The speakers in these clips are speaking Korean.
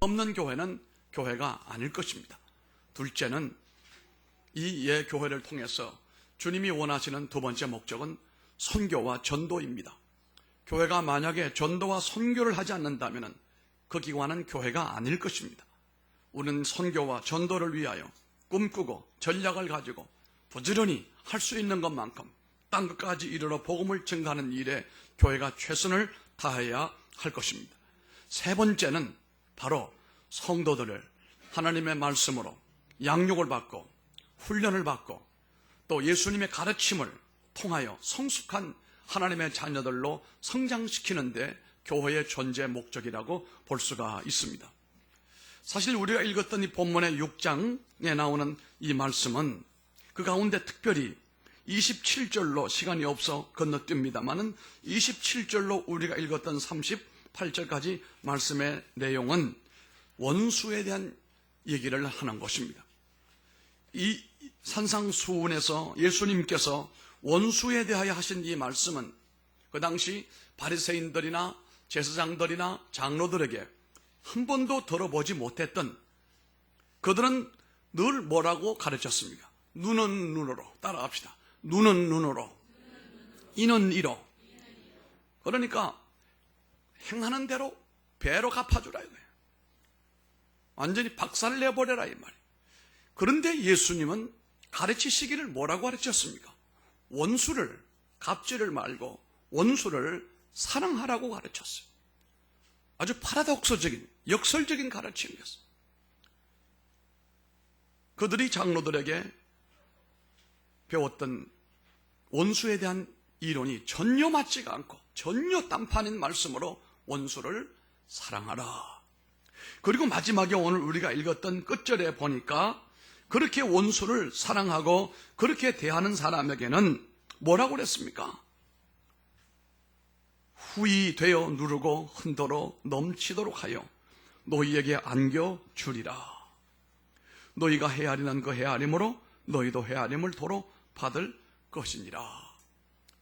없는 교회는 교회가 아닐 것입니다. 둘째는 이 예교회를 통해서 주님이 원하시는 두 번째 목적은 선교와 전도입니다. 교회가 만약에 전도와 선교를 하지 않는다면 그 기관은 교회가 아닐 것입니다. 우리는 선교와 전도를 위하여 꿈꾸고 전략을 가지고 부지런히 할 수 있는 것만큼 땅 끝까지 이르러 복음을 증가하는 일에 교회가 최선을 다해야 할 것입니다. 세 번째는 바로 성도들을 하나님의 말씀으로 양육을 받고 훈련을 받고 또 예수님의 가르침을 통하여 성숙한 하나님의 자녀들로 성장시키는데 교회의 존재 목적이라고 볼 수가 있습니다. 사실 우리가 읽었던 이 본문의 6장에 나오는 이 말씀은 그 가운데 특별히 27절로 시간이 없어 건너뜁니다만은 27절로 우리가 읽었던 38절까지 말씀의 내용은 원수에 대한 얘기를 하는 것입니다. 이 산상수훈에서 예수님께서 원수에 대하여 하신 이 말씀은 그 당시 바리새인들이나 제사장들이나 장로들에게 한 번도 들어보지 못했던, 그들은 늘 뭐라고 가르쳤습니까? 눈은 눈으로, 따라합시다. 눈은 눈으로, 이는 이로. 그러니까 행하는 대로 배로 갚아주라 이거예요. 완전히 박살을 내버려라 이 말이에요. 그런데 예수님은 가르치시기를 뭐라고 가르쳤습니까? 원수를, 갚지를 말고 원수를 사랑하라고 가르쳤어요. 아주 파라독스적인, 역설적인 가르침이었어요. 그들이 장로들에게 배웠던 원수에 대한 이론이 전혀 맞지가 않고 전혀 딴판인 말씀으로 원수를 사랑하라. 그리고 마지막에 오늘 우리가 읽었던 끝절에 보니까 그렇게 원수를 사랑하고 그렇게 대하는 사람에게는 뭐라고 그랬습니까? 후이 되어 누르고 흔들어 넘치도록 하여 너희에게 안겨주리라. 너희가 헤아리는 그 헤아림으로 너희도 헤아림을 도로 받을 것이니라.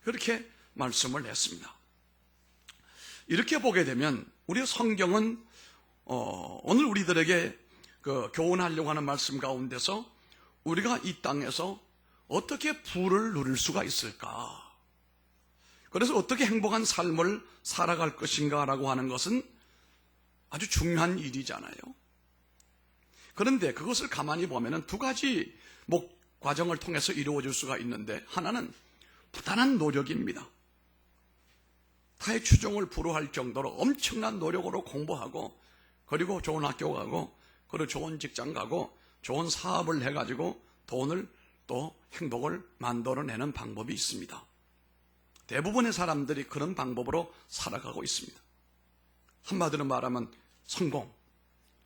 그렇게 말씀을 했습니다. 이렇게 보게 되면 우리 성경은 오늘 우리들에게 교훈하려고 하는 말씀 가운데서 우리가 이 땅에서 어떻게 부를 누릴 수가 있을까? 그래서 어떻게 행복한 삶을 살아갈 것인가라고 하는 것은 아주 중요한 일이잖아요. 그런데 그것을 가만히 보면 두 가지 과정을 통해서 이루어질 수가 있는데, 하나는 부단한 노력입니다. 타의 추종을 불허할 정도로 엄청난 노력으로 공부하고, 그리고 좋은 학교 가고, 그리고 좋은 직장 가고, 좋은 사업을 해가지고 돈을 또 행복을 만들어내는 방법이 있습니다. 대부분의 사람들이 그런 방법으로 살아가고 있습니다. 한마디로 말하면 성공,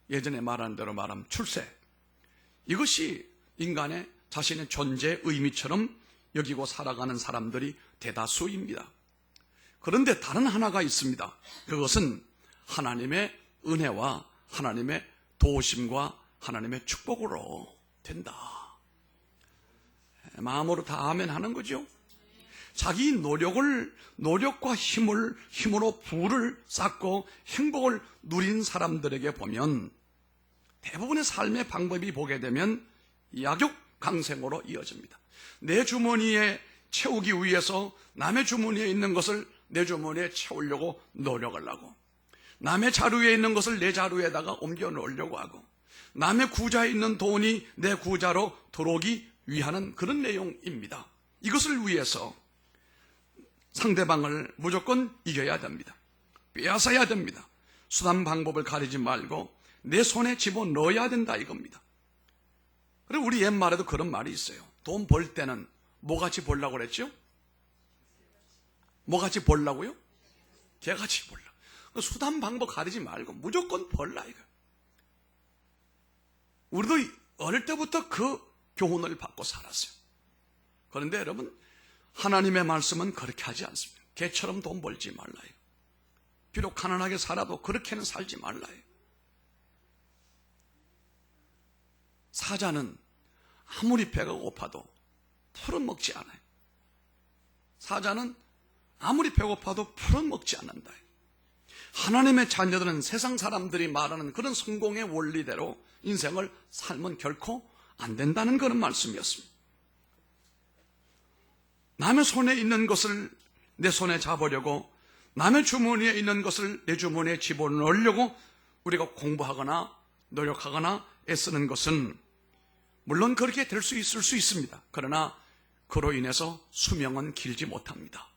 예전에 말한 대로 말하면 출세, 이것이 인간의 자신의 존재의 의미처럼 여기고 살아가는 사람들이 대다수입니다. 그런데 다른 하나가 있습니다. 그것은 하나님의 은혜와 하나님의 도우심과 하나님의 축복으로 된다. 마음으로 다 아멘 하는 거죠. 자기 노력과 힘으로 부를 쌓고 행복을 누린 사람들에게 보면 대부분의 삶의 방법이 보게 되면 약육강생으로 이어집니다. 내 주머니에 채우기 위해서 남의 주머니에 있는 것을 내 주머니에 채우려고 노력을 하고, 남의 자루에 있는 것을 내 자루에다가 옮겨 놓으려고 하고, 남의 구자에 있는 돈이 내 구자로 들어오기 위하는 그런 내용입니다. 이것을 위해서 상대방을 무조건 이겨야 됩니다. 빼앗아야 됩니다. 수단 방법을 가리지 말고 내 손에 집어넣어야 된다 이겁니다. 그리고 우리 옛말에도 그런 말이 있어요. 돈 벌 때는 뭐같이 벌라고 그랬죠? 뭐같이 벌라고요? 개같이 벌라. 수단 방법 가리지 말고 무조건 벌라 이거. 우리도 어릴 때부터 그 교훈을 받고 살았어요. 그런데 여러분, 하나님의 말씀은 그렇게 하지 않습니다. 개처럼 돈 벌지 말라요. 비록 가난하게 살아도 그렇게는 살지 말라요. 사자는 아무리 배가 고파도 풀은 먹지 않아요. 사자는 아무리 배고파도 풀은 먹지 않는다. 하나님의 자녀들은 세상 사람들이 말하는 그런 성공의 원리대로 인생을 살면 결코 안 된다는 그런 말씀이었습니다. 남의 손에 있는 것을 내 손에 잡으려고, 남의 주머니에 있는 것을 내 주머니에 집어넣으려고 우리가 공부하거나 노력하거나 애쓰는 것은 물론 그렇게 될 수 있을 수 있습니다. 그러나 그로 인해서 수명은 길지 못합니다.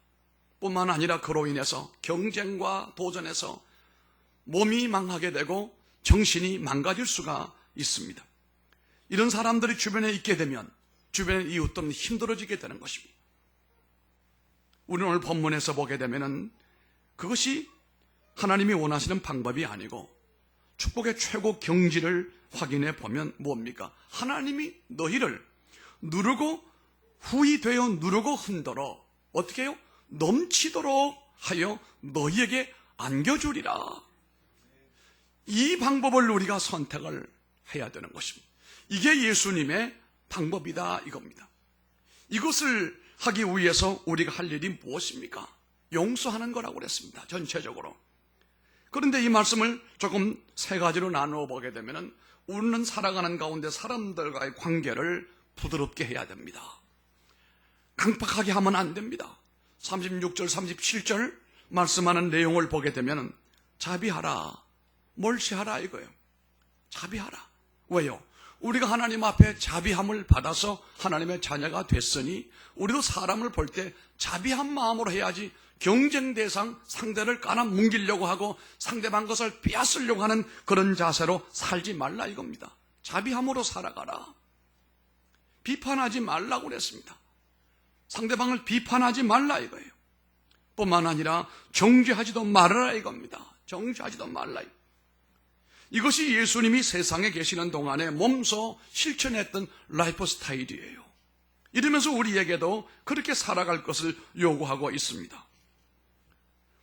뿐만 아니라 그로 인해서 경쟁과 도전에서 몸이 망하게 되고 정신이 망가질 수가 있습니다. 이런 사람들이 주변에 있게 되면 주변의 이웃들은 힘들어지게 되는 것입니다. 우리는 오늘 본문에서 보게 되면은 그것이 하나님이 원하시는 방법이 아니고 축복의 최고 경지를 확인해 보면 뭡니까? 하나님이 너희를 누르고 후이 되어 누르고 흔들어 어떻게 해요? 넘치도록 하여 너희에게 안겨주리라. 이 방법을 우리가 선택을 해야 되는 것입니다. 이게 예수님의 방법이다 이겁니다. 이것을 하기 위해서 우리가 할 일이 무엇입니까? 용서하는 거라고 그랬습니다. 전체적으로. 그런데 이 말씀을 조금 세 가지로 나누어 보게 되면 우리는 살아가는 가운데 사람들과의 관계를 부드럽게 해야 됩니다. 강팍하게 하면 안 됩니다. 36절 37절 말씀하는 내용을 보게 되면 자비하라, 멀시하라 이거예요. 자비하라. 왜요? 우리가 하나님 앞에 자비함을 받아서 하나님의 자녀가 됐으니 우리도 사람을 볼 때 자비한 마음으로 해야지 경쟁 대상 상대를 깔아뭉개려고 하고 상대방 것을 빼앗으려고 하는 그런 자세로 살지 말라 이겁니다. 자비함으로 살아가라. 비판하지 말라고 그랬습니다. 상대방을 비판하지 말라 이거예요. 뿐만 아니라 정죄하지도 말아라 이겁니다. 정죄하지도 말라. 이것이 예수님이 세상에 계시는 동안에 몸소 실천했던 라이프 스타일이에요. 이러면서 우리에게도 그렇게 살아갈 것을 요구하고 있습니다.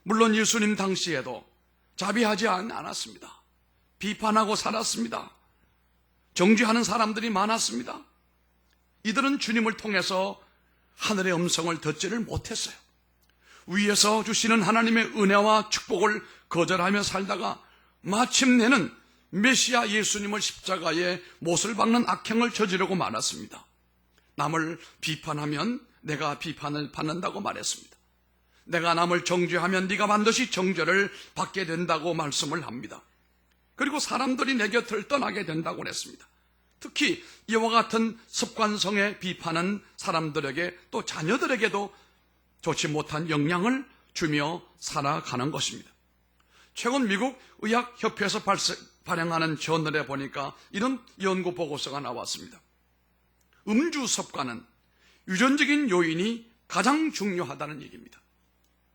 물론 예수님 당시에도 자비하지 않았습니다. 비판하고 살았습니다. 정죄하는 사람들이 많았습니다. 이들은 주님을 통해서 하늘의 음성을 듣지를 못했어요. 위에서 주시는 하나님의 은혜와 축복을 거절하며 살다가 마침내는 메시아 예수님을 십자가에 못을 박는 악행을 저지르고 말았습니다. 남을 비판하면 내가 비판을 받는다고 말했습니다. 내가 남을 정죄하면 네가 반드시 정죄를 받게 된다고 말씀을 합니다. 그리고 사람들이 내 곁을 떠나게 된다고 했습니다. 특히 이와 같은 습관성의 비판은 사람들에게 또 자녀들에게도 좋지 못한 영향을 주며 살아가는 것입니다. 최근 미국 의학협회에서 발행하는 저널에 보니까 이런 연구 보고서가 나왔습니다. 음주 습관은 유전적인 요인이 가장 중요하다는 얘기입니다.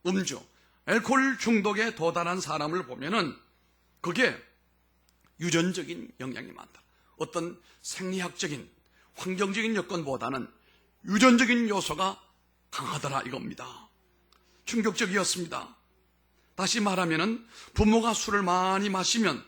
음주, 알코올 중독에 도달한 사람을 보면은 그게 유전적인 영향이 많다. 어떤 생리학적인, 환경적인 여건보다는 유전적인 요소가 강하더라 이겁니다. 충격적이었습니다. 다시 말하면은 부모가 술을 많이 마시면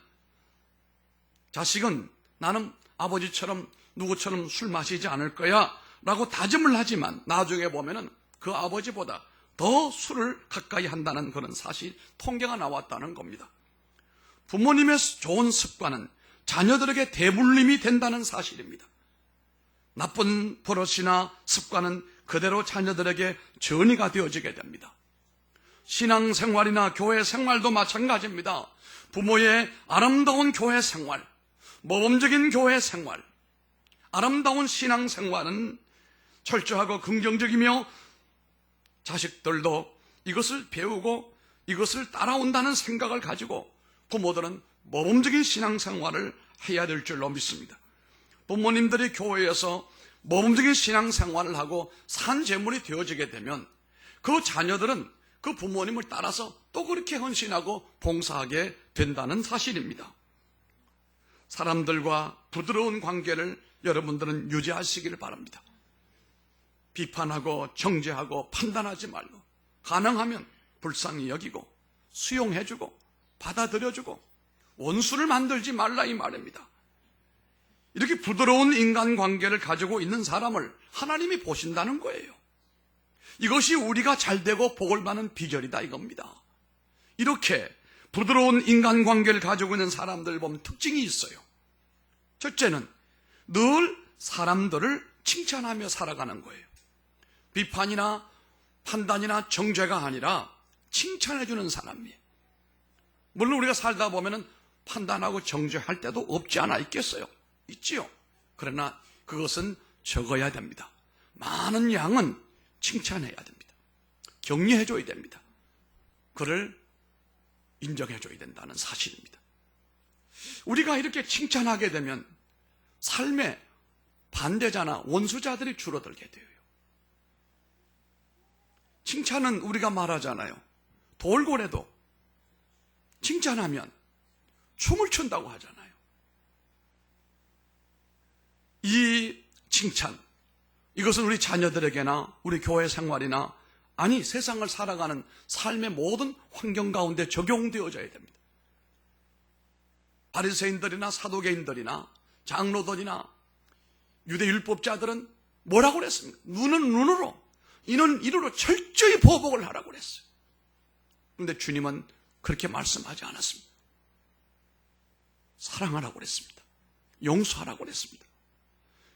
자식은 나는 아버지처럼 누구처럼 술 마시지 않을 거야 라고 다짐을 하지만 나중에 보면은 그 아버지보다 더 술을 가까이 한다는 그런 사실, 통계가 나왔다는 겁니다. 부모님의 좋은 습관은 자녀들에게 대물림이 된다는 사실입니다. 나쁜 버릇이나 습관은 그대로 자녀들에게 전이가 되어지게 됩니다. 신앙생활이나 교회 생활도 마찬가지입니다. 부모의 아름다운 교회 생활, 모범적인 교회 생활, 아름다운 신앙생활은 철저하고 긍정적이며 자식들도 이것을 배우고 이것을 따라온다는 생각을 가지고 부모들은 모범적인 신앙생활을 해야 될 줄로 믿습니다. 부모님들이 교회에서 모범적인 신앙생활을 하고 산 제물이 되어지게 되면 그 자녀들은 그 부모님을 따라서 또 그렇게 헌신하고 봉사하게 된다는 사실입니다. 사람들과 부드러운 관계를 여러분들은 유지하시기를 바랍니다. 비판하고 정죄하고 판단하지 말고 가능하면 불쌍히 여기고 수용해주고 받아들여주고 원수를 만들지 말라 이 말입니다. 이렇게 부드러운 인간관계를 가지고 있는 사람을 하나님이 보신다는 거예요. 이것이 우리가 잘되고 복을 받는 비결이다 이겁니다. 이렇게 부드러운 인간관계를 가지고 있는 사람들 보면 특징이 있어요. 첫째는 늘 사람들을 칭찬하며 살아가는 거예요. 비판이나 판단이나 정죄가 아니라 칭찬해주는 사람이에요. 물론 우리가 살다 보면 판단하고 정죄할 때도 없지 않아 있겠어요? 있지요. 그러나 그것은 적어야 됩니다. 많은 양은 칭찬해야 됩니다. 격려해줘야 됩니다. 그를 인정해줘야 된다는 사실입니다. 우리가 이렇게 칭찬하게 되면 삶의 반대자나 원수자들이 줄어들게 돼요. 칭찬은 우리가 말하잖아요. 돌고래도 칭찬하면 춤을 춘다고 하잖아요. 이 칭찬, 이것은 우리 자녀들에게나 우리 교회 생활이나 아니 세상을 살아가는 삶의 모든 환경 가운데 적용되어져야 됩니다. 바리새인들이나 사도개인들이나 장로들이나 유대율법자들은 뭐라고 그랬습니까? 눈은 눈으로, 이는 이로 철저히 보복을 하라고 그랬어요. 그런데 주님은 그렇게 말씀하지 않았습니다. 사랑하라고 그랬습니다. 용서하라고 그랬습니다.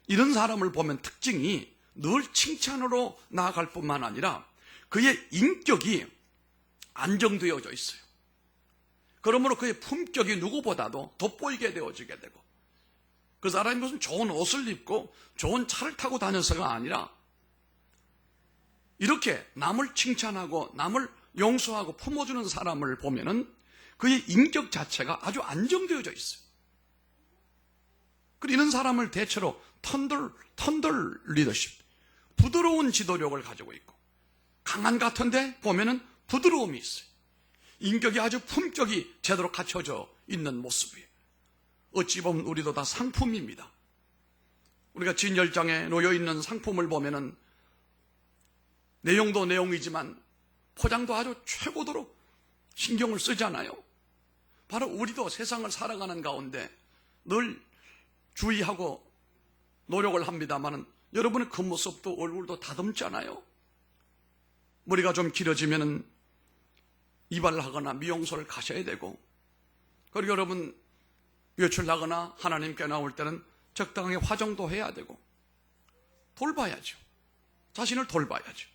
이런 사람을 보면 특징이 늘 칭찬으로 나아갈 뿐만 아니라 그의 인격이 안정되어져 있어요. 그러므로 그의 품격이 누구보다도 돋보이게 되어지게 되고, 그 사람이 무슨 좋은 옷을 입고 좋은 차를 타고 다녀서가 아니라 이렇게 남을 칭찬하고 남을 용서하고 품어주는 사람을 보면은 그의 인격 자체가 아주 안정되어져 있어요. 그리고 이런 사람을 대체로 턴덜 리더십, 부드러운 지도력을 가지고 있고, 강한 같은데 보면은 부드러움이 있어요. 인격이 아주 품격이 제대로 갖춰져 있는 모습이에요. 어찌 보면 우리도 다 상품입니다. 우리가 진열장에 놓여 있는 상품을 보면은 내용도 내용이지만 포장도 아주 최고도로 신경을 쓰잖아요. 바로 우리도 세상을 살아가는 가운데 늘 주의하고 노력을 합니다만은 여러분의 겉모습도 얼굴도 다듬잖아요. 머리가 좀 길어지면은 이발을 하거나 미용소를 가셔야 되고, 그리고 여러분 외출 나거나 하나님께 나올 때는 적당하게 화장도 해야 되고, 돌봐야죠. 자신을 돌봐야죠.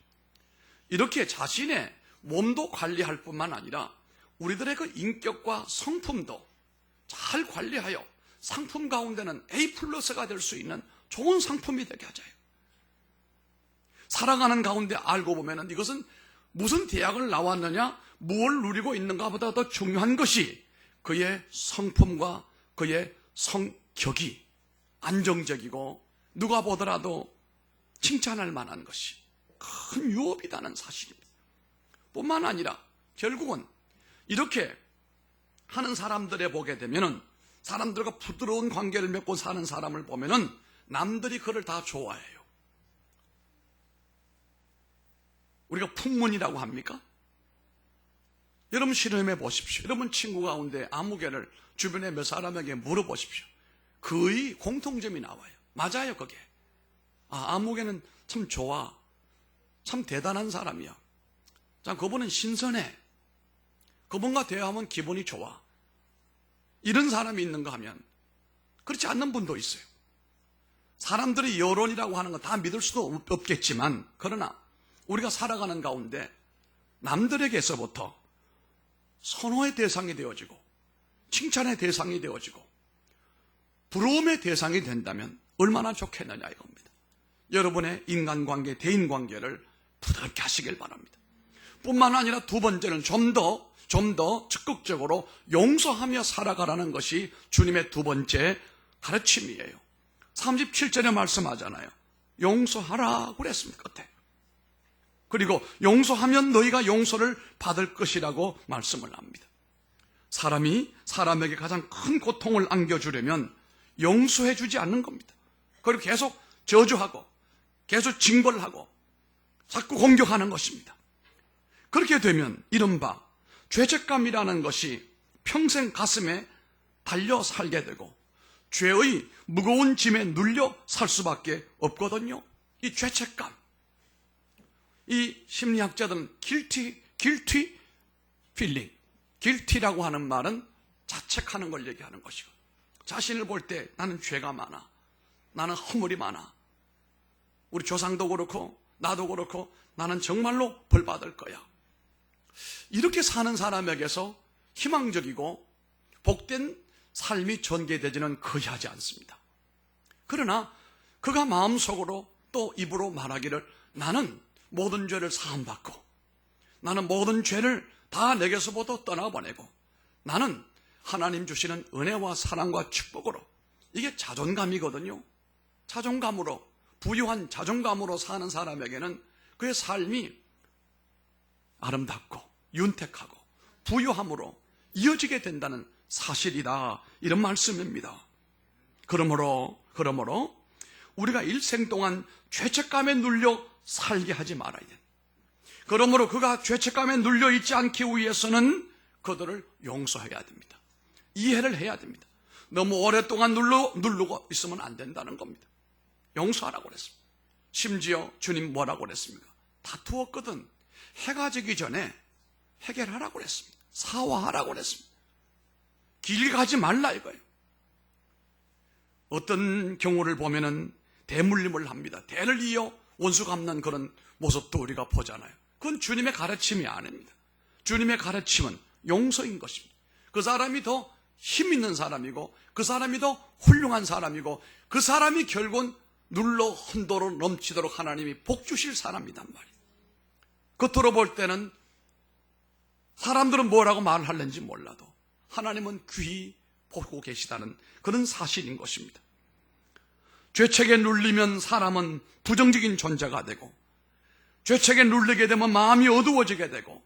이렇게 자신의 몸도 관리할 뿐만 아니라 우리들의 그 인격과 성품도 잘 관리하여 상품 가운데는 A+가 될 수 있는 좋은 상품이 되게 하자요. 살아가는 가운데 알고 보면은 이것은 무슨 대학을 나왔느냐, 무엇을 누리고 있는가 보다 더 중요한 것이 그의 성품과 그의 성격이 안정적이고 누가 보더라도 칭찬할 만한 것이 큰 유업이라는 사실입니다. 뿐만 아니라 결국은 이렇게 하는 사람들에 보게 되면은, 사람들과 부드러운 관계를 맺고 사는 사람을 보면은 남들이 그를 다 좋아해요. 우리가 풍문이라고 합니까? 여러분 실험해 보십시오. 여러분 친구 가운데 아무개를 주변에 몇 사람에게 물어보십시오. 거의 공통점이 나와요. 맞아요, 그게. 아무개는 참 좋아. 참 대단한 사람이야. 자, 그분은 신선해. 그분과 대화하면 기분이 좋아. 이런 사람이 있는가 하면 그렇지 않는 분도 있어요. 사람들의 여론이라고 하는 거 다 믿을 수도 없겠지만, 그러나 우리가 살아가는 가운데 남들에게서부터 선호의 대상이 되어지고 칭찬의 대상이 되어지고 부러움의 대상이 된다면 얼마나 좋겠느냐 이겁니다. 여러분의 인간관계, 대인관계를 부드럽게 하시길 바랍니다. 뿐만 아니라 두 번째는 좀 더 적극적으로 용서하며 살아가라는 것이 주님의 두 번째 가르침이에요. 37절에 말씀하잖아요. 용서하라 그랬습니다, 끝에. 그리고 용서하면 너희가 용서를 받을 것이라고 말씀을 합니다. 사람이 사람에게 가장 큰 고통을 안겨주려면 용서해 주지 않는 겁니다. 그리고 계속 저주하고 계속 징벌하고 자꾸 공격하는 것입니다. 그렇게 되면 이른바 죄책감이라는 것이 평생 가슴에 달려 살게 되고 죄의 무거운 짐에 눌려 살 수밖에 없거든요. 이 죄책감, 이 심리학자들은 guilty feeling, guilty라고 하는 말은 자책하는 걸 얘기하는 것이고, 자신을 볼 때 나는 죄가 많아, 나는 허물이 많아, 우리 조상도 그렇고 나도 그렇고 나는 정말로 벌 받을 거야. 이렇게 사는 사람에게서 희망적이고 복된 삶이 전개되지는 거의 하지 않습니다. 그러나 그가 마음속으로 또 입으로 말하기를, 나는 모든 죄를 사함받고, 나는 모든 죄를 다 내게서부터 떠나보내고, 나는 하나님 주시는 은혜와 사랑과 축복으로, 이게 자존감이거든요. 자존감으로, 부유한 자존감으로 사는 사람에게는 그의 삶이 아름답고 윤택하고 부유함으로 이어지게 된다는 사실이다, 이런 말씀입니다. 그러므로 우리가 일생 동안 죄책감에 눌려 살게 하지 말아야 돼. 그러므로 그가 죄책감에 눌려 있지 않기 위해서는 그들을 용서해야 됩니다. 이해를 해야 됩니다. 너무 오랫동안 누르고 있으면 안 된다는 겁니다. 용서하라고 그랬습니다. 심지어 주님 뭐라고 그랬습니까? 다투었거든 해가 지기 전에 해결하라고 그랬습니다. 사화하라고 그랬습니다. 길 가지 말라 이거예요. 어떤 경우를 보면은 대물림을 합니다. 대를 이어 원수 갚는 그런 모습도 우리가 보잖아요. 그건 주님의 가르침이 아닙니다. 주님의 가르침은 용서인 것입니다. 그 사람이 더 힘 있는 사람이고, 그 사람이 더 훌륭한 사람이고, 그 사람이 결국은 눌러 헌도로 넘치도록 하나님이 복 주실 사람이란 말이에요. 겉으로 볼 때는 사람들은 뭐라고 말을 하는지 몰라도 하나님은 귀히 보고 계시다는 그런 사실인 것입니다. 죄책에 눌리면 사람은 부정적인 존재가 되고, 죄책에 눌리게 되면 마음이 어두워지게 되고,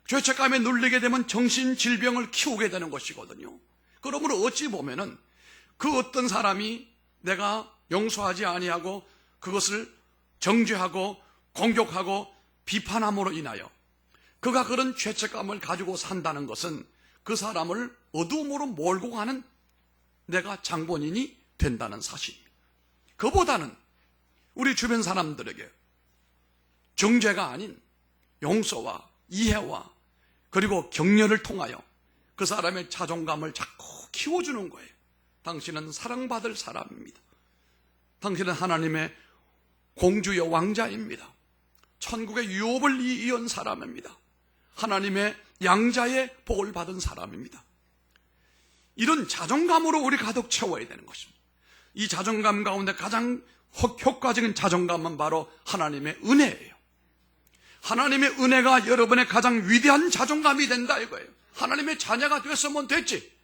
죄책감에 눌리게 되면 정신질병을 키우게 되는 것이거든요. 그러므로 어찌 보면은 그 어떤 사람이 내가 용서하지 아니하고 그것을 정죄하고 공격하고 비판함으로 인하여 그가 그런 죄책감을 가지고 산다는 것은 그 사람을 어두움으로 몰고 가는 내가 장본인이 된다는 사실입니다. 그보다는 우리 주변 사람들에게 정죄가 아닌 용서와 이해와 그리고 격려를 통하여 그 사람의 자존감을 자꾸 키워주는 거예요. 당신은 사랑받을 사람입니다. 당신은 하나님의 공주여 왕자입니다. 천국의 유업을 이은 사람입니다. 하나님의 양자의 복을 받은 사람입니다. 이런 자존감으로 우리 가득 채워야 되는 것입니다. 이 자존감 가운데 가장 효과적인 자존감은 바로 하나님의 은혜예요. 하나님의 은혜가 여러분의 가장 위대한 자존감이 된다 이거예요. 하나님의 자녀가 됐으면 됐지.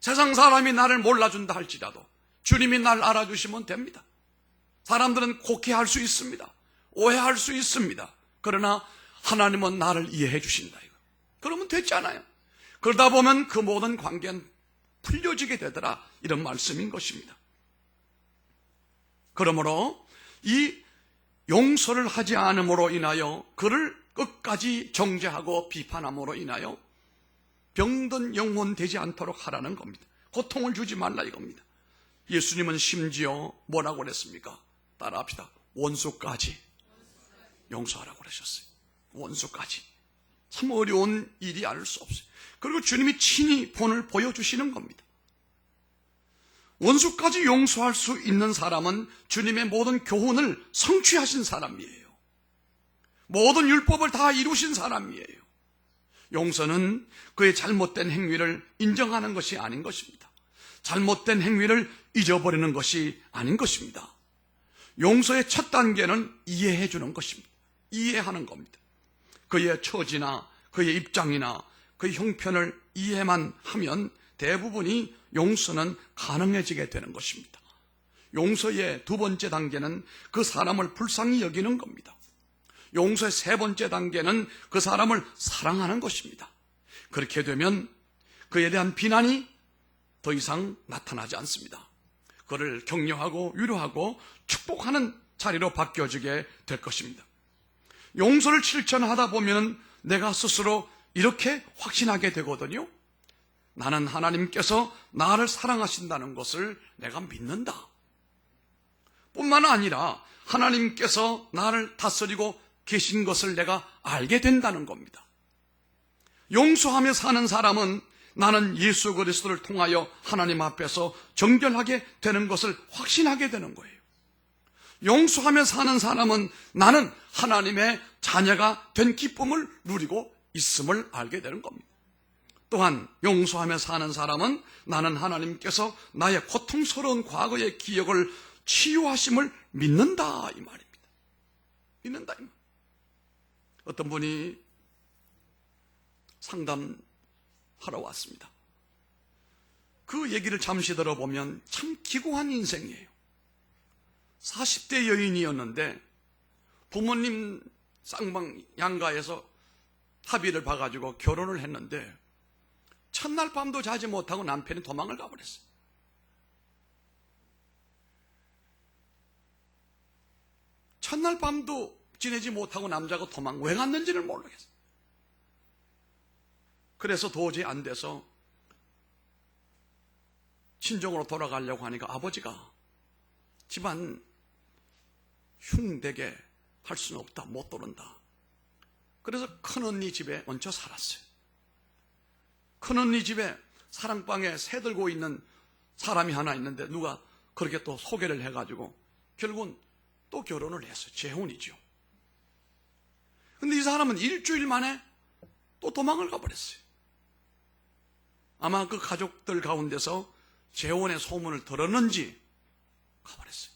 세상 사람이 나를 몰라준다 할지라도 주님이 날 알아주시면 됩니다. 사람들은 곡해할 수 있습니다. 오해할 수 있습니다. 그러나 하나님은 나를 이해해 주신다 이거. 그러면 됐잖아요. 그러다 보면 그 모든 관계는 풀려지게 되더라, 이런 말씀인 것입니다. 그러므로 이 용서를 하지 않음으로 인하여 그를 끝까지 정죄하고 비판함으로 인하여 병든 영혼 되지 않도록 하라는 겁니다. 고통을 주지 말라 이겁니다. 예수님은 심지어 뭐라고 그랬습니까? 따라합시다. 원수까지 용서하라고 그러셨어요. 원수까지. 참 어려운 일이 알 수 없어요. 그리고 주님이 친히 본을 보여주시는 겁니다. 원수까지 용서할 수 있는 사람은 주님의 모든 교훈을 성취하신 사람이에요. 모든 율법을 다 이루신 사람이에요. 용서는 그의 잘못된 행위를 인정하는 것이 아닌 것입니다. 잘못된 행위를 잊어버리는 것이 아닌 것입니다. 용서의 첫 단계는 이해해 주는 것입니다. 이해하는 겁니다. 그의 처지나 그의 입장이나 그의 형편을 이해만 하면 대부분이 용서는 가능해지게 되는 것입니다. 용서의 두 번째 단계는 그 사람을 불쌍히 여기는 겁니다. 용서의 세 번째 단계는 그 사람을 사랑하는 것입니다. 그렇게 되면 그에 대한 비난이 더 이상 나타나지 않습니다. 그를 격려하고 위로하고 축복하는 자리로 바뀌어지게 될 것입니다. 용서를 실천하다 보면 내가 스스로 이렇게 확신하게 되거든요. 나는 하나님께서 나를 사랑하신다는 것을 내가 믿는다. 뿐만 아니라 하나님께서 나를 다스리고 계신 것을 내가 알게 된다는 겁니다. 용서하며 사는 사람은 나는 예수 그리스도를 통하여 하나님 앞에서 정결하게 되는 것을 확신하게 되는 거예요. 용서하며 사는 사람은 나는 하나님의 자녀가 된 기쁨을 누리고 있음을 알게 되는 겁니다. 또한 용서하며 사는 사람은 나는 하나님께서 나의 고통스러운 과거의 기억을 치유하심을 믿는다 이 말입니다. 믿는다 이 말. 어떤 분이 상담하러 왔습니다. 그 얘기를 잠시 들어보면 참 기구한 인생이에요. 40대 여인이었는데 부모님 쌍방 양가에서 합의를 봐가지고 결혼을 했는데 첫날 밤도 자지 못하고 남편이 도망을 가버렸어요. 첫날 밤도 지내지 못하고 남자가 도망 왜 갔는지를 모르겠어요. 그래서 도저히 안 돼서 친정으로 돌아가려고 하니까 아버지가 집안 흉되게 할 수는 없다, 못 돌아온다. 그래서 큰언니 집에 얹혀 살았어요. 큰언니 집에 사랑방에 새 들고 있는 사람이 하나 있는데 누가 그렇게 또 소개를 해가지고 결국은 또 결혼을 했어요. 재혼이죠. 근데 이 사람은 일주일 만에 또 도망을 가버렸어요. 아마 그 가족들 가운데서 재혼의 소문을 들었는지 가버렸어요.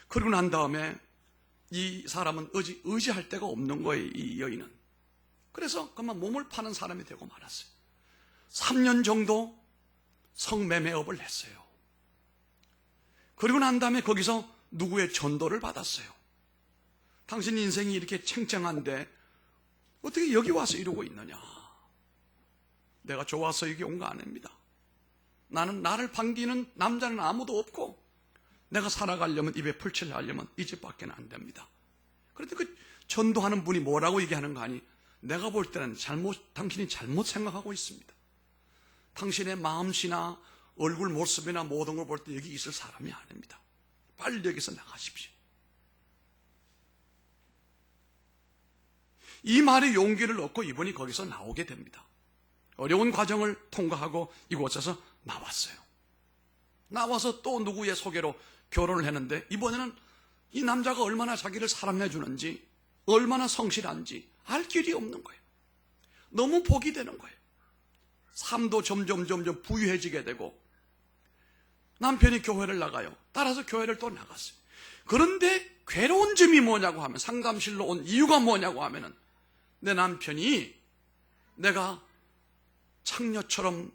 그러고 난 다음에 이 사람은 의지할 데가 없는 거예요, 이 여인은. 그래서 그만 몸을 파는 사람이 되고 말았어요. 3년 정도 성매매업을 했어요. 그리고 난 다음에 거기서 누구의 전도를 받았어요. 당신 인생이 이렇게 챙챙한데 어떻게 여기 와서 이러고 있느냐. 내가 좋아서 여기 온 거 아닙니다. 나는 나를 반기는 남자는 아무도 없고 내가 살아가려면 입에 풀칠을 하려면 이 집밖에 안 됩니다. 그런데 그 전도하는 분이 뭐라고 얘기하는 거 아니? 내가 볼 때는 당신이 잘못 생각하고 있습니다. 당신의 마음씨나 얼굴 모습이나 모든 걸 볼 때 여기 있을 사람이 아닙니다. 빨리 여기서 나가십시오. 이 말에 용기를 얻고 이분이 거기서 나오게 됩니다. 어려운 과정을 통과하고 이곳에서 나왔어요. 나와서 또 누구의 소개로 결혼을 했는데 이번에는 이 남자가 얼마나 자기를 사랑해 주는지 얼마나 성실한지 알 길이 없는 거예요. 너무 복이 되는 거예요. 삶도 점점 부유해지게 되고 남편이 교회를 나가요. 따라서 교회를 또 나갔어요. 그런데 괴로운 점이 뭐냐고 하면 상담실로 온 이유가 뭐냐고 하면은 내 남편이 내가 창녀처럼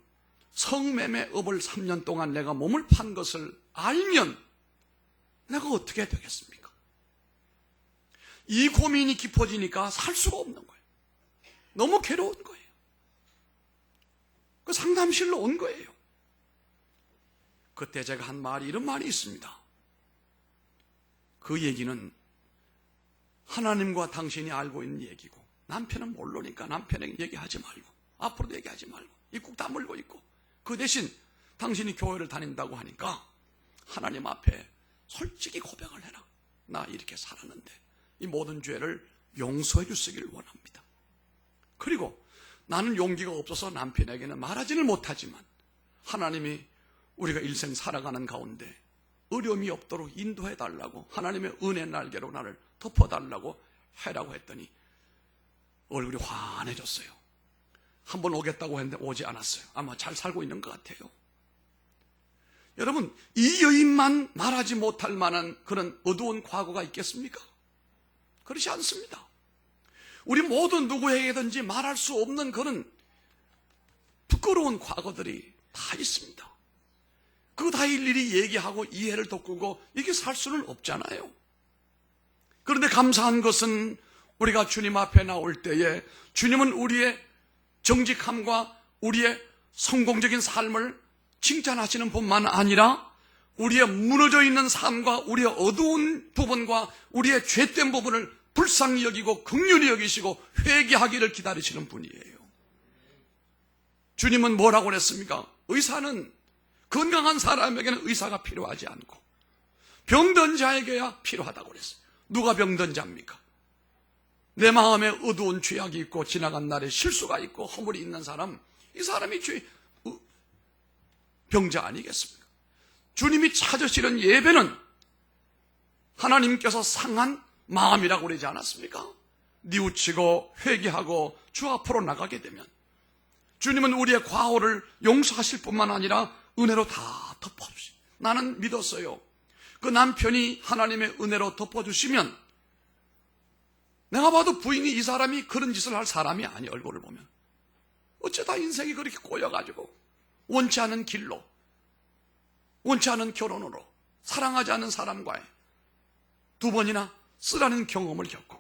성매매업을 3년 동안 내가 몸을 판 것을 알면 내가 어떻게 되겠습니까? 이 고민이 깊어지니까 살 수가 없는 거예요. 너무 괴로운 거예요. 그 상담실로 온 거예요. 그때 제가 한 말이 이런 말이 있습니다. 그 얘기는 하나님과 당신이 알고 있는 얘기고 남편은 모르니까 남편에게 얘기하지 말고 앞으로도 얘기하지 말고 입국 다물고 있고 그 대신 당신이 교회를 다닌다고 하니까 하나님 앞에 솔직히 고백을 해라. 나 이렇게 살았는데 이 모든 죄를 용서해 주시기를 원합니다. 그리고 나는 용기가 없어서 남편에게는 말하지는 못하지만 하나님이 우리가 일생 살아가는 가운데 어려움이 없도록 인도해 달라고 하나님의 은혜 날개로 나를 덮어달라고 해라고 했더니 얼굴이 환해졌어요. 한번 오겠다고 했는데 오지 않았어요. 아마 잘 살고 있는 것 같아요. 여러분, 이 여인만 말하지 못할 만한 그런 어두운 과거가 있겠습니까? 그렇지 않습니다. 우리 모든 누구에게든지 말할 수 없는 그런 부끄러운 과거들이 다 있습니다. 그거 다 일일이 얘기하고 이해를 돋구고 이렇게 살 수는 없잖아요. 그런데 감사한 것은 우리가 주님 앞에 나올 때에 주님은 우리의 정직함과 우리의 성공적인 삶을 칭찬하시는 뿐만 아니라 우리의 무너져 있는 삶과 우리의 어두운 부분과 우리의 죄된 부분을 불쌍히 여기고 긍휼히 여기시고 회개하기를 기다리시는 분이에요. 주님은 뭐라고 그랬습니까? 의사는 건강한 사람에게는 의사가 필요하지 않고 병든 자에게야 필요하다고 그랬어요. 누가 병든 자입니까? 내 마음에 어두운 죄악이 있고 지나간 날에 실수가 있고 허물이 있는 사람, 이 사람이 병자 아니겠습니까? 주님이 찾으시는 예배는 하나님께서 상한 마음이라고 그러지 않았습니까? 뉘우치고 회개하고 주 앞으로 나가게 되면 주님은 우리의 과오를 용서하실 뿐만 아니라 은혜로 다 덮어주시. 나는 믿었어요. 그 남편이 하나님의 은혜로 덮어주시면 내가 봐도 부인이 이 사람이 그런 짓을 할 사람이 아니, 얼굴을 보면. 어쩌다 인생이 그렇게 꼬여가지고 원치 않은 길로, 원치 않은 결혼으로, 사랑하지 않는 사람과의 두 번이나 쓰라는 경험을 겪고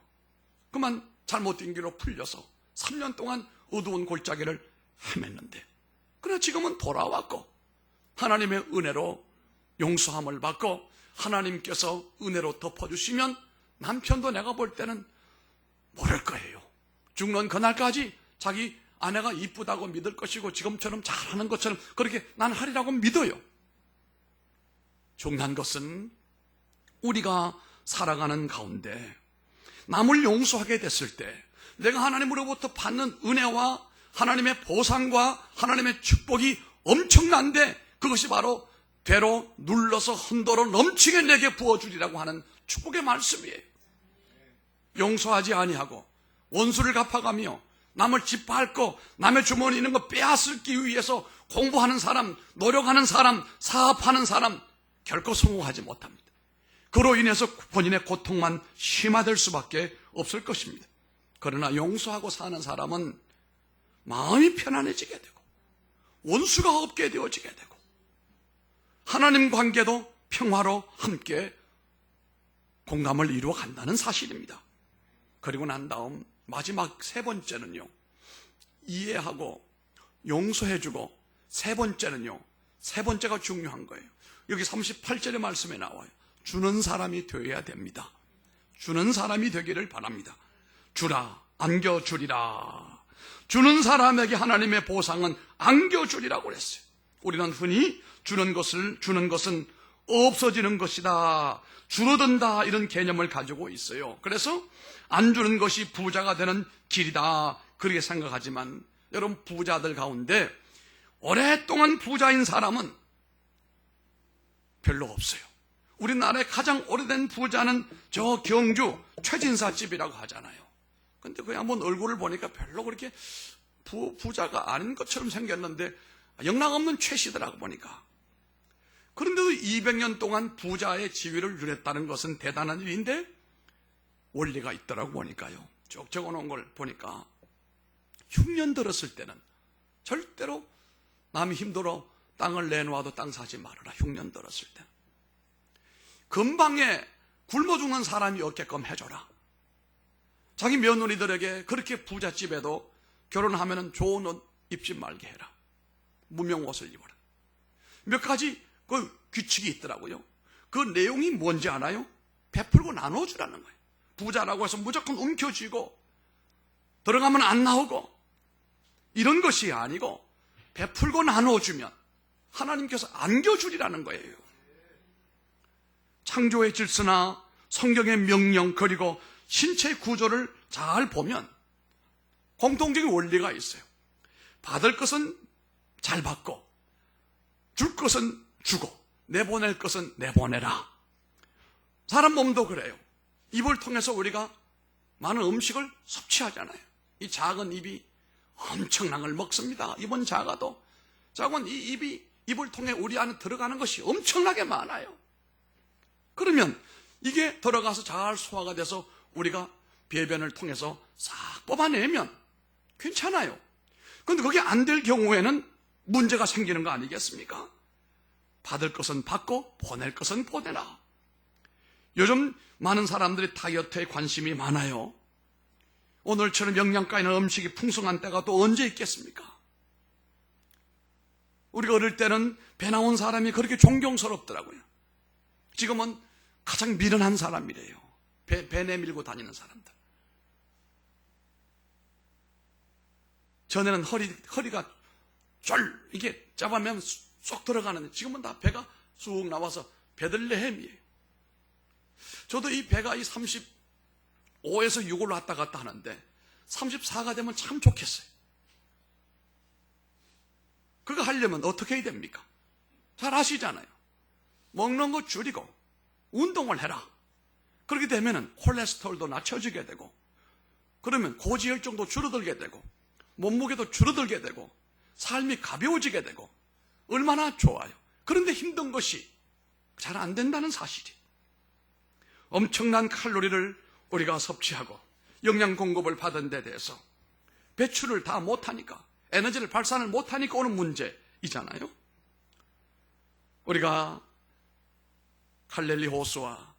그만 잘못된 길로 풀려서 3년 동안 어두운 골짜기를 헤맸는데, 그러나 지금은 돌아왔고 하나님의 은혜로 용서함을 받고 하나님께서 은혜로 덮어주시면 남편도 내가 볼 때는 모를 거예요. 죽는 그날까지 자기 아내가 이쁘다고 믿을 것이고 지금처럼 잘하는 것처럼 그렇게 난 하리라고 믿어요. 중요한 것은 우리가 살아가는 가운데 남을 용서하게 됐을 때 내가 하나님으로부터 받는 은혜와 하나님의 보상과 하나님의 축복이 엄청난데, 그것이 바로 되로 눌러서 흔들어 넘치게 내게 부어주리라고 하는 축복의 말씀이에요. 용서하지 아니하고 원수를 갚아가며 남을 짓밟고 남의 주머니에 있는 거 빼앗기 위해서 공부하는 사람, 노력하는 사람, 사업하는 사람 결코 성공하지 못합니다. 그로 인해서 본인의 고통만 심화될 수밖에 없을 것입니다. 그러나 용서하고 사는 사람은 마음이 편안해지게 되고 원수가 없게 되어지게 되고 하나님 관계도 평화로 함께 공감을 이루어 간다는 사실입니다. 그리고 난 다음 마지막 세 번째는요, 이해하고 용서해주고, 세 번째는요, 세 번째가 중요한 거예요. 여기 38절의 말씀에 나와요. 주는 사람이 되어야 됩니다. 주는 사람이 되기를 바랍니다. 주라, 안겨주리라. 주는 사람에게 하나님의 보상은 안겨주리라고 그랬어요. 우리는 흔히 주는 것은 없어지는 것이다, 줄어든다, 이런 개념을 가지고 있어요. 그래서 안 주는 것이 부자가 되는 길이다, 그렇게 생각하지만 여러분, 부자들 가운데 오랫동안 부자인 사람은 별로 없어요. 우리나라의 가장 오래된 부자는 저 경주 최진사 집이라고 하잖아요. 근데 그냥 한번 얼굴을 보니까 별로 그렇게 부자가 아닌 것처럼 생겼는데 영락없는 최씨더라고 보니까. 그런데도 200년 동안 부자의 지위를 누렸다는 것은 대단한 일인데 원리가 있더라고 보니까요. 쭉 적어놓은 걸 보니까 흉년 들었을 때는 절대로 남이 힘들어 땅을 내놓아도 땅 사지 말아라. 흉년 들었을 때 근방에 굶어 죽는 사람이 없게끔 해줘라. 자기 며느리들에게 그렇게 부잣집에도 결혼하면 좋은 옷 입지 말게 해라. 무명 옷을 입어라. 몇 가지 그 규칙이 있더라고요. 그 내용이 뭔지 아나요? 베풀고 나눠주라는 거예요. 부자라고 해서 무조건 움켜쥐고 들어가면 안 나오고 이런 것이 아니고 베풀고 나눠주면 하나님께서 안겨주리라는 거예요. 창조의 질서나 성경의 명령, 그리고 신체의 구조를 잘 보면 공통적인 원리가 있어요. 받을 것은 잘 받고 줄 것은 주고 내보낼 것은 내보내라. 사람 몸도 그래요. 입을 통해서 우리가 많은 음식을 섭취하잖아요. 이 작은 입이 엄청난 걸 먹습니다. 입은 작아도 작은 이 입이 입을 통해 우리 안에 들어가는 것이 엄청나게 많아요. 그러면 이게 들어가서 잘 소화가 돼서 우리가 배변을 통해서 싹 뽑아내면 괜찮아요. 그런데 그게 안 될 경우에는 문제가 생기는 거 아니겠습니까? 받을 것은 받고 보낼 것은 보내라. 요즘 많은 사람들이 다이어트에 관심이 많아요. 오늘처럼 영양가 있는 음식이 풍성한 때가 또 언제 있겠습니까? 우리가 어릴 때는 배 나온 사람이 그렇게 존경스럽더라고요. 지금은 가장 미련한 사람이래요. 배 내밀고 다니는 사람들. 전에는 허리가 쫄 이게 잡아면 쏙 들어가는데 지금은 다 배가 쑥 나와서 베들레헴이에요. 저도 이 배가 이 35 5에서 6으로 왔다 갔다 하는데 34가 되면 참 좋겠어요. 그거 하려면 어떻게 해야 됩니까? 잘 아시잖아요. 먹는 거 줄이고 운동을 해라. 그렇게 되면 콜레스테롤도 낮춰지게 되고, 그러면 고지혈증도 줄어들게 되고, 몸무게도 줄어들게 되고, 삶이 가벼워지게 되고, 얼마나 좋아요. 그런데 힘든 것이 잘 안 된다는 사실이. 엄청난 칼로리를 우리가 섭취하고 영양 공급을 받은 데 대해서 배출을 다 못하니까, 에너지를 발산을 못하니까 오는 문제이잖아요. 우리가 갈릴리 호수와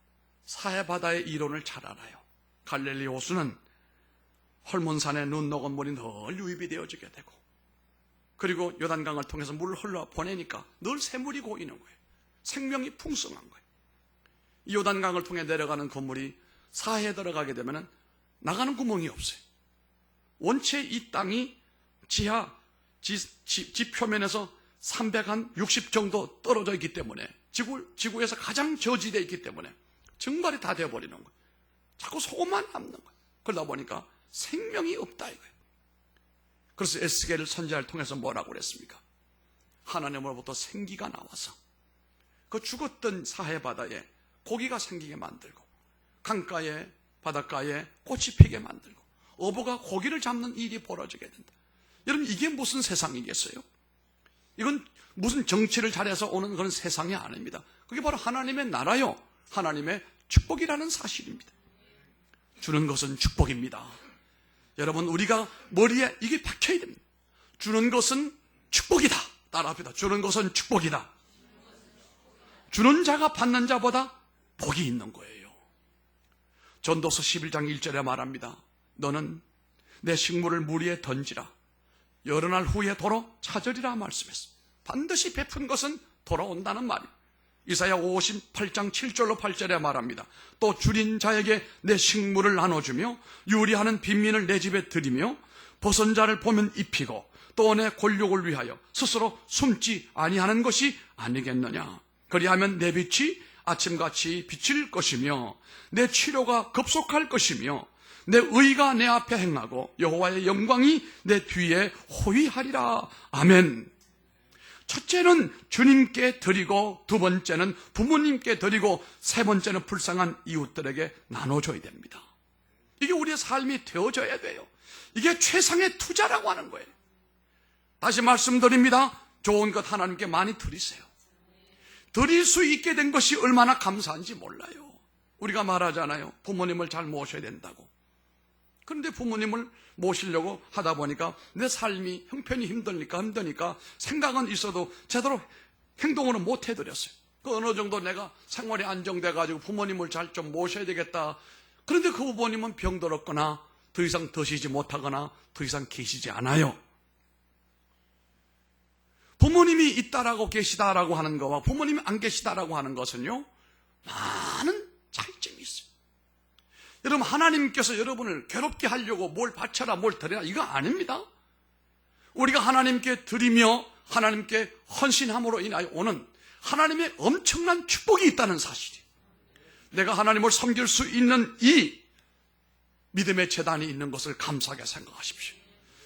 사해바다의 이론을 잘 알아요. 갈릴리 호수는 헐몬산에 눈 녹은 물이 늘 유입이 되어지게 되고, 그리고 요단강을 통해서 물을 흘러 보내니까 늘 새물이 고이는 거예요. 생명이 풍성한 거예요. 이 요단강을 통해 내려가는 건물이 사해에 들어가게 되면 나가는 구멍이 없어요. 원체 이 땅이 지하 지표면에서 360 정도 떨어져 있기 때문에, 지구에서 가장 저지되어 있기 때문에 증발이 다 되어버리는 거예요. 자꾸 소금만 남는 거예요. 그러다 보니까 생명이 없다 이거예요. 그래서 에스겔 선지자를 통해서 뭐라고 그랬습니까? 하나님으로부터 생기가 나와서 그 죽었던 사해바다에 고기가 생기게 만들고, 강가에 바닷가에 꽃이 피게 만들고, 어부가 고기를 잡는 일이 벌어지게 된다. 여러분, 이게 무슨 세상이겠어요? 이건 무슨 정치를 잘해서 오는 그런 세상이 아닙니다. 그게 바로 하나님의 나라요, 하나님의 축복이라는 사실입니다. 주는 것은 축복입니다. 여러분, 우리가 머리에 이게 박혀야 됩니다. 주는 것은 축복이다. 따라합시다. 주는 것은 축복이다. 주는 자가 받는 자보다 복이 있는 거예요. 전도서 11장 1절에 말합니다. 너는 내 식물을 물 위에 던지라. 여러 날 후에 도로 찾으리라 말씀했습니다. 반드시 베푼 것은 돌아온다는 말이에요. 이사야 58장 7절로 8절에 말합니다. 또 줄인 자에게 내 식물을 나눠주며 유리하는 빈민을 내 집에 들이며 벗은 자를 보면 입히고 또 내 권력을 위하여 스스로 숨지 아니하는 것이 아니겠느냐. 그리하면 내 빛이 아침같이 비칠 것이며 내 치료가 급속할 것이며 내 의가 내 앞에 행하고 여호와의 영광이 내 뒤에 호위하리라. 아멘. 첫째는 주님께 드리고, 두 번째는 부모님께 드리고, 세 번째는 불쌍한 이웃들에게 나눠줘야 됩니다. 이게 우리의 삶이 되어져야 돼요. 이게 최상의 투자라고 하는 거예요. 다시 말씀드립니다. 좋은 것 하나님께 많이 드리세요. 드릴 수 있게 된 것이 얼마나 감사한지 몰라요. 우리가 말하잖아요. 부모님을 잘 모셔야 된다고. 그런데 부모님을 모시려고 하다 보니까 내 삶이 형편이 힘드니까 생각은 있어도 제대로 행동으로 못 해드렸어요. 그 어느 정도 내가 생활이 안정돼가지고 부모님을 잘 좀 모셔야 되겠다. 그런데 그 부모님은 병들었거나 더 이상 드시지 못하거나 더 이상 계시지 않아요. 부모님이 있다라고 계시다라고 하는 거와 부모님이 안 계시다라고 하는 것은요, 많은 차이점이 있어요. 여러분, 하나님께서 여러분을 괴롭게 하려고 뭘 바쳐라 뭘 드려라 이거 아닙니다. 우리가 하나님께 드리며 하나님께 헌신함으로 인하여 오는 하나님의 엄청난 축복이 있다는 사실이, 내가 하나님을 섬길 수 있는 이 믿음의 재단이 있는 것을 감사하게 생각하십시오.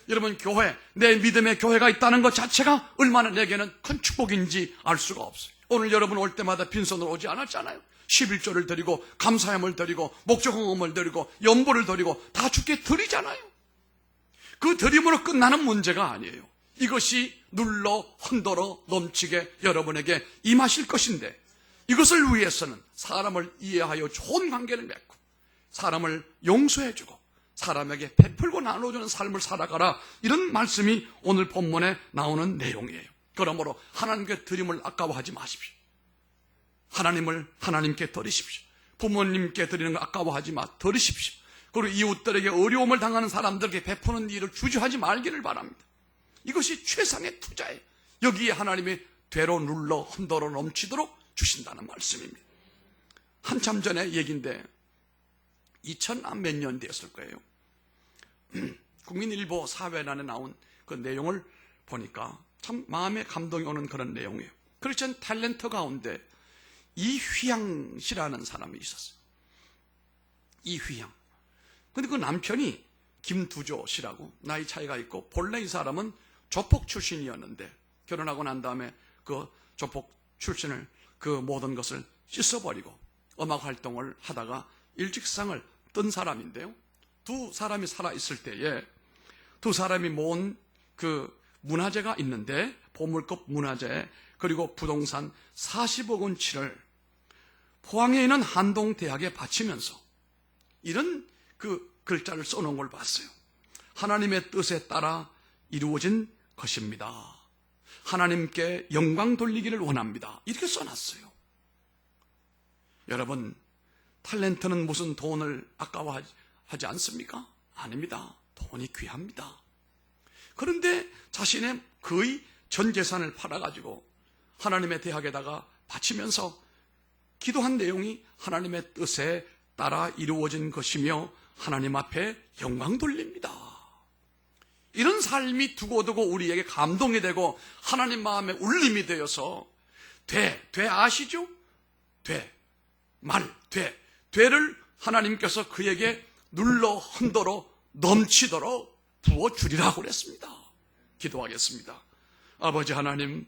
여러분, 교회, 내 믿음의 교회가 있다는 것 자체가 얼마나 내게는 큰 축복인지 알 수가 없어요. 오늘 여러분 올 때마다 빈손으로 오지 않았잖아요. 11조를 드리고 감사함을 드리고 목적헌금을 드리고 연보를 드리고 다 주께 드리잖아요. 그 드림으로 끝나는 문제가 아니에요. 이것이 눌러 흔들어 넘치게 여러분에게 임하실 것인데, 이것을 위해서는 사람을 이해하여 좋은 관계를 맺고 사람을 용서해주고 사람에게 베풀고 나눠주는 삶을 살아가라, 이런 말씀이 오늘 본문에 나오는 내용이에요. 그러므로 하나님께 드림을 아까워하지 마십시오. 하나님을 하나님께 드리십시오. 부모님께 드리는 거 아까워하지 드리십시오. 그리고 이웃들에게 어려움을 당하는 사람들에게 베푸는 일을 주저하지 말기를 바랍니다. 이것이 최상의 투자예요. 여기에 하나님이 되로 눌러 흔들어 넘치도록 주신다는 말씀입니다. 한참 전에 얘기인데 2000 몇 년 됐을 거예요. 국민일보 사회란에 나온 그 내용을 보니까 참 마음에 감동이 오는 그런 내용이에요. 크리스천 탤런트 가운데 이휘양 씨라는 사람이 있었어요. 이휘양. 근데 그 남편이 김두조 씨라고 나이 차이가 있고 본래 이 사람은 조폭 출신이었는데 결혼하고 난 다음에 그 조폭 출신을 그 모든 것을 씻어버리고 음악 활동을 하다가 일직상을 뜬 사람인데요. 두 사람이 살아있을 때에 두 사람이 모은 그 문화재가 있는데 보물급 문화재 그리고 부동산 40억 원치를 포항에 있는 한동대학에 바치면서 이런 그 글자를 써놓은 걸 봤어요. 하나님의 뜻에 따라 이루어진 것입니다. 하나님께 영광 돌리기를 원합니다. 이렇게 써놨어요. 여러분, 탤런트는 무슨 돈을 아까워하지 않습니까? 아닙니다. 돈이 귀합니다. 그런데 자신의 거의 전 재산을 팔아가지고 하나님의 대학에다가 바치면서 기도한 내용이 하나님의 뜻에 따라 이루어진 것이며 하나님 앞에 영광 돌립니다. 이런 삶이 두고두고 우리에게 감동이 되고 하나님 마음에 울림이 되어서 돼 아시죠? 되를 하나님께서 그에게 눌러 흔들어 넘치도록 부어주리라고 그랬습니다. 기도하겠습니다. 아버지 하나님,